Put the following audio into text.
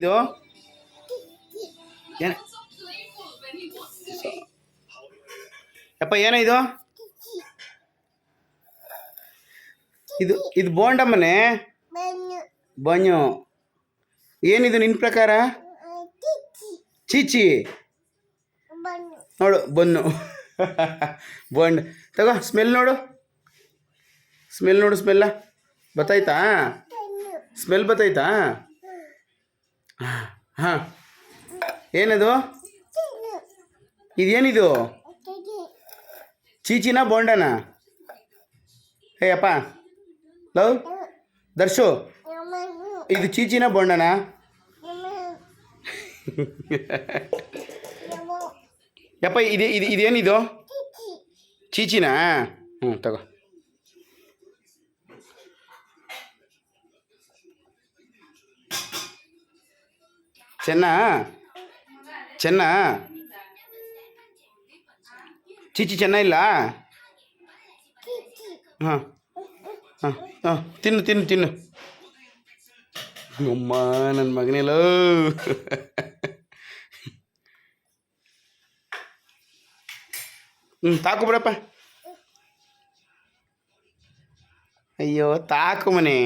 ಇದು ಏನು ಯಪ್ಪ ಏನೋ ಇದು ಇದು ಇದು ಬೋಂಡಮ್ಮನೆ ಬನ್ಯು ಏನಿದು ನಿನ್ನ ಪ್ರಕಾರ ಚೀಚಿ ನೋಡು ಬನ್ನು ಬೋಂಡ್ ತಗೋ ಸ್ಮೆಲ್ ನೋಡು ಸ್ಮೆಲ್ಲ ಬತ್ತಾಯ್ತಾ ಸ್ಮೆಲ್ ಬತ್ತಾಯ್ತಾ ಹಾಂ ಏನದು ಇದೇನಿದು ಚೀಚಿನ ಬೋಂಡನ ಹೇ ಅಪ್ಪ ಲವ್ ದರ್ಶು ಇದು ಚೀಚಿನ ಬೋಂಡನ ಯಪ್ಪ ಇದೇನಿದು ಚೀಚಿನ ಹ್ಞೂ ತಗೋ ಚೆನ್ನ ಚೀಚಿ ಚೆನ್ನ ಇಲ್ಲ ಹಾಂ ಹಾಂ ಹಾಂ ತಿನ್ನು ಅಮ್ಮ ನನ್ನ ಮಗನಿಲ್ಲ ತಾಕು ಬಿಡಪ್ಪ ಅಯ್ಯೋ ತಾಕು ಮನೆ